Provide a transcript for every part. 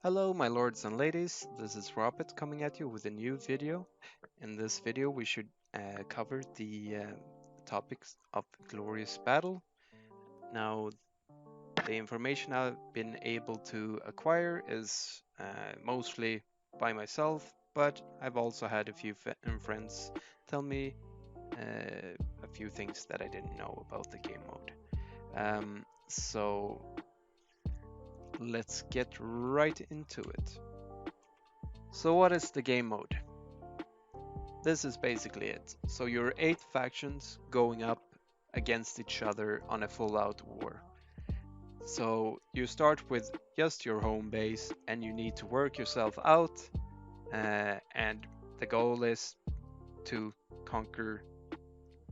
Hello my lords and ladies, this is Roppet coming at you with a new video. In this video we should cover the topics of Glorious Battle. Now the information I've been able to acquire is mostly by myself, but I've also had a few friends tell me a few things that I didn't know about the game mode. So let's get right into it. So what is the game mode? This is basically it. So you're 8 factions going up against each other on a full out war. So you start with just your home base and you need to work yourself out, and the goal is to conquer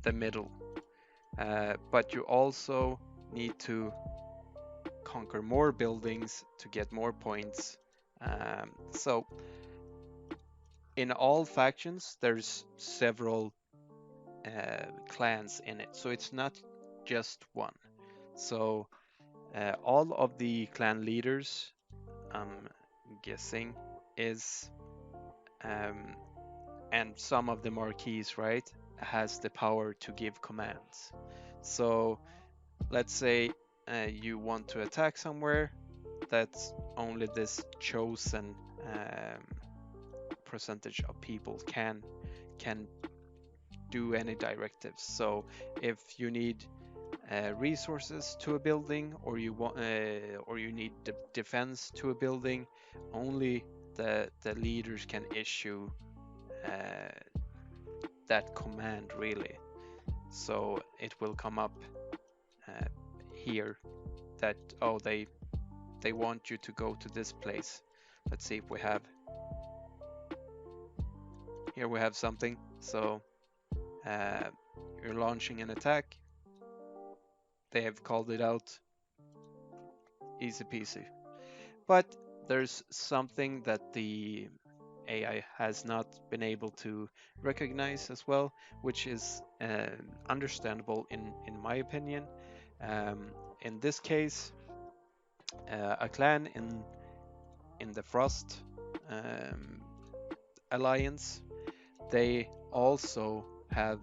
the middle. But you also need to conquer more buildings to get more points. So in all factions there's several clans in it, so it's not just one. So all of the clan leaders, I'm guessing, is and some of the marquees, right, has the power to give commands. So let's say you want to attack somewhere, that's only this chosen percentage of people can do any directives. So if you need resources to a building, or you want, or you need defense to a building, only the leaders can issue that command, really. So it will come up here that, oh, they want you to go to this place. Let's see if we have here. We have something. So you're launching an attack. They have called it out. Easy peasy. But there's something that the AI has not been able to recognize as well, which is understandable in my opinion. In this case, a clan in the Frost Alliance, they also have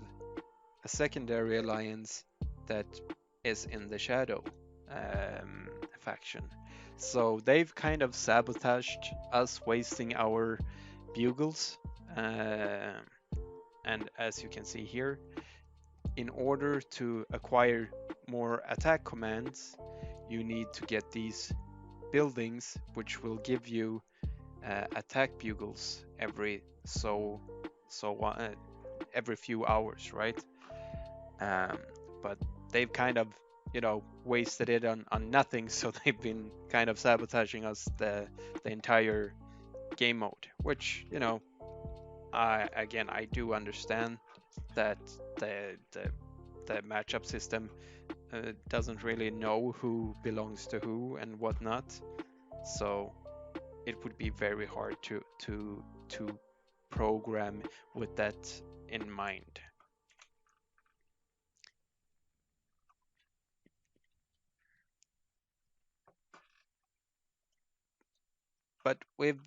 a secondary alliance that is in the Shadow faction. So they've kind of sabotaged us wasting our bugles. And as you can see here, in order to acquire more attack commands, you need to get these buildings, which will give you attack bugles every few hours, right? But they've kind of, wasted it on nothing, so they've been kind of sabotaging us the entire game mode, which, I do understand that the matchup system doesn't really know who belongs to who and whatnot, so it would be very hard to program with that in mind. But we've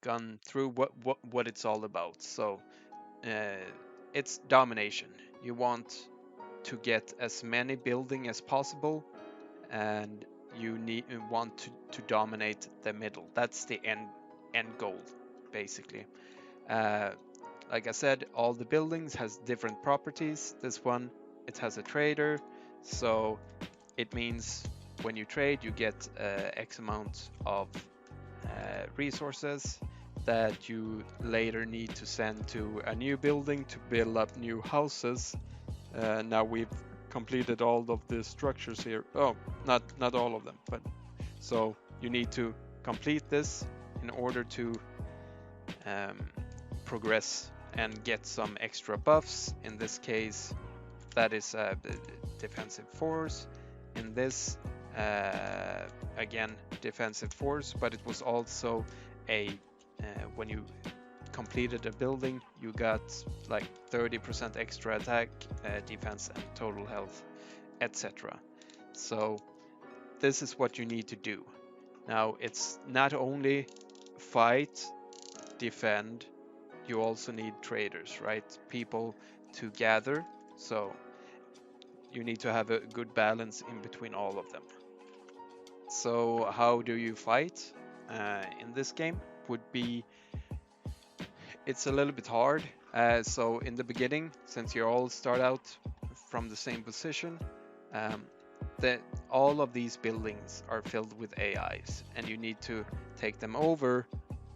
gone through what it's all about. So it's domination. You want to get as many building as possible, and you want to dominate the middle. That's the end goal, basically. Uh, like I said, all the buildings has different properties. This one, it has a trader, so it means when you trade, you get X amount of resources that you later need to send to a new building to build up new houses. Now we've completed all of the structures here. Oh, not all of them, but so you need to complete this in order to progress and get some extra buffs. In this case, that is a defensive force. In this, again, defensive force, but it was also a when you completed a building, you got like 30% extra attack, defense, and total health, etc. So this is what you need to do. Now it's not only fight, defend, you also need traders, right? People to gather, so you need to have a good balance in between all of them. So how do you fight in this game? Would be, it's a little bit hard. So in the beginning, since you all start out from the same position, um, that all of these buildings are filled with AIs, and you need to take them over,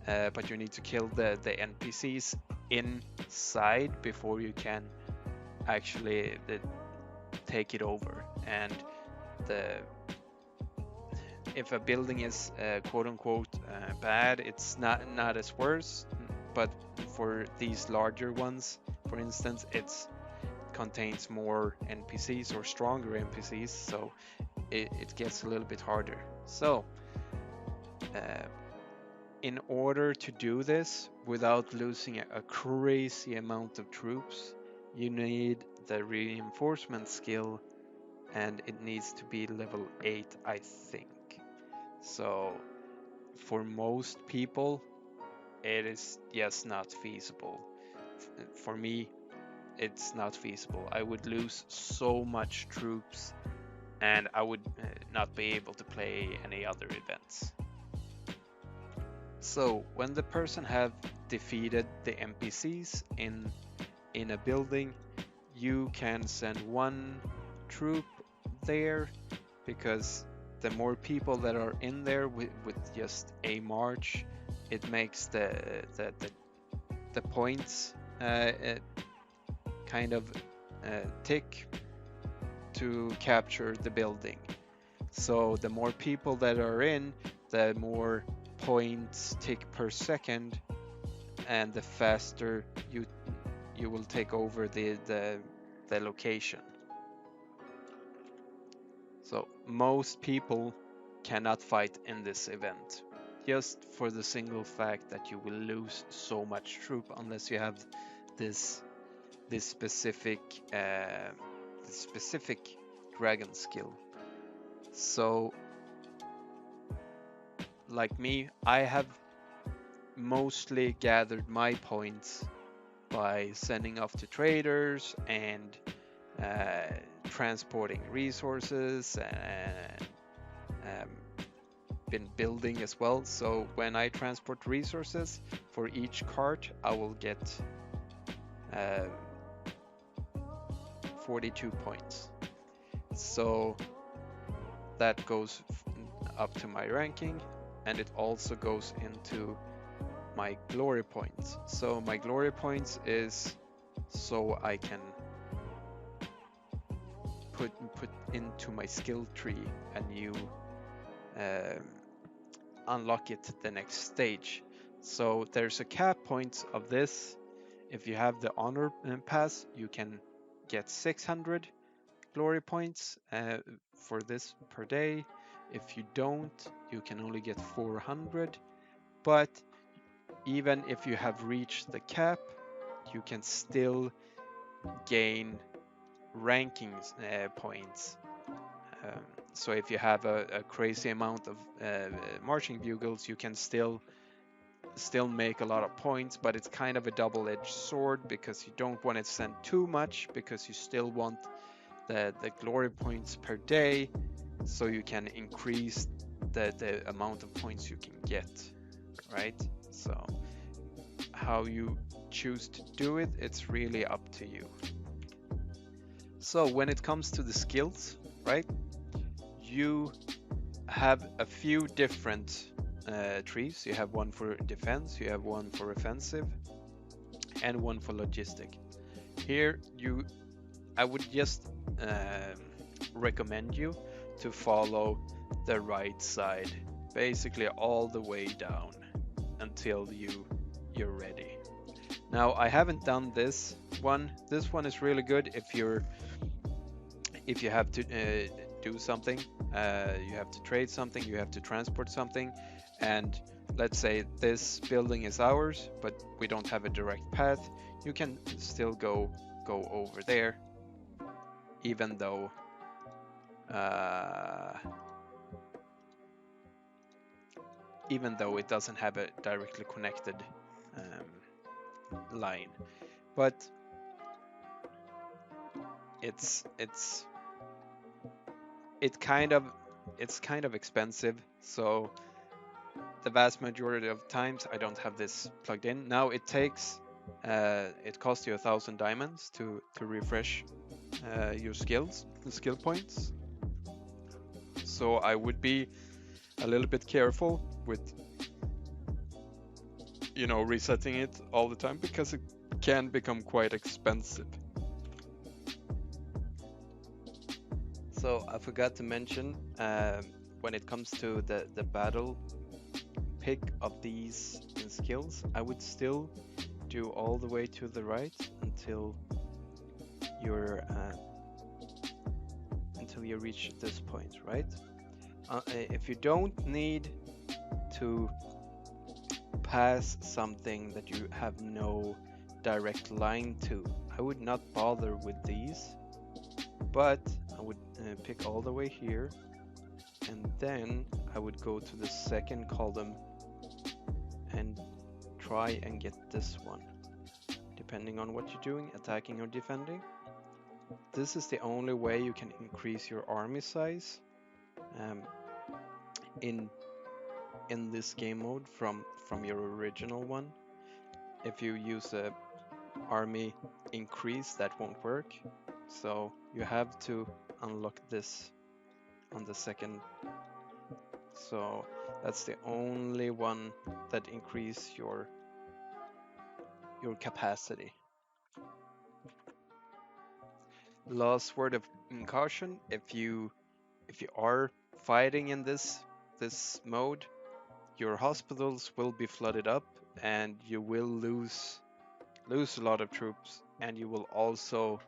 but you need to kill the NPCs inside before you can actually take it over. And the if a building is quote unquote bad, it's not as worse, but for these larger ones, for instance, it contains more NPCs or stronger NPCs, so it gets a little bit harder. So in order to do this without losing a crazy amount of troops, you need the reinforcement skill, and it needs to be level 8, I think. So for most people, it is just not feasible. For me, it's not feasible. I would lose so much troops, and I would not be able to play any other events. So when the person have defeated the NPCs in a building, you can send one troop there, because the more people that are in there with just a march, it makes the points kind of tick to capture the building. So the more people that are in, the more points tick per second, and the faster you will take over the location. So most people cannot fight in this event, just for the single fact that you will lose so much troop unless you have this specific dragon skill. So like me, I have mostly gathered my points by sending off to traders and transporting resources, and been building as well. So when I transport resources, for each cart I will get 42 points. So that goes up to my ranking, and it also goes into my glory points. So my glory points is so I can put into my skill tree a new unlock it the next stage. So there's a cap points of this. If you have the honor pass, you can get 600 glory points for this per day. If you don't, you can only get 400. But even if you have reached the cap, you can still gain rankings points. So if you have a crazy amount of marching bugles, you can still make a lot of points, but it's kind of a double-edged sword, because you don't want to send too much, because you still want the glory points per day, so you can increase the amount of points you can get, right? So how you choose to do it, it's really up to you. So when it comes to the skills, right, you have a few different trees. You have one for defense, you have one for offensive, and one for logistic. Here I would just recommend you to follow the right side, basically all the way down until you're ready. Now I haven't done this one. This one is really good if you have to do something, you have to trade something, you have to transport something, and let's say this building is ours, but we don't have a direct path. You can still go over there, even though even though it doesn't have a directly connected line. But it's kind of expensive, so the vast majority of times I don't have this plugged in. Now it costs you 1,000 diamonds to refresh your skill points. So I would be a little bit careful with, resetting it all the time, because it can become quite expensive. So I forgot to mention, when it comes to the battle pick of these skills, I would still do all the way to the right until you reach this point, right? If you don't need to pass something that you have no direct line to, I would not bother with these, but I would pick all the way here, and then I would go to the second column and try and get this one, depending on what you're doing, attacking or defending. This is the only way you can increase your army size in this game mode from your original one. If you use a army increase, that won't work, so you have to unlock this on the second. So that's the only one that increase your capacity. Last word of caution: if you are fighting in this mode, your hospitals will be flooded up, and you will lose a lot of troops, and you will also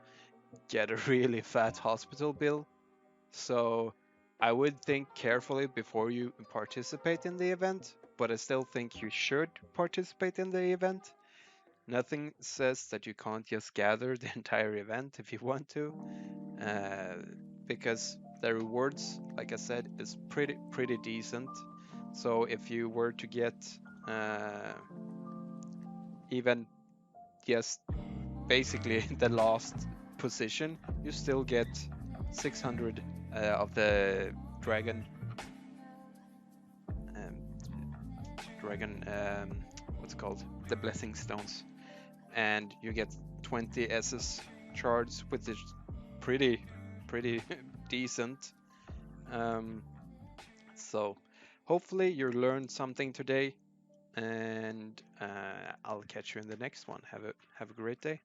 get a really fat hospital bill. So I would think carefully before you participate in the event, but I still think you should participate in the event. Nothing says that you can't just gather the entire event if you want to, because the rewards, like I said, is pretty decent. So if you were to get even just basically the last position, you still get 600 of the dragon what's it called, the blessing stones, and you get 20 SS shards, which is pretty decent. So hopefully you learned something today, and I'll catch you in the next one. Have a great day.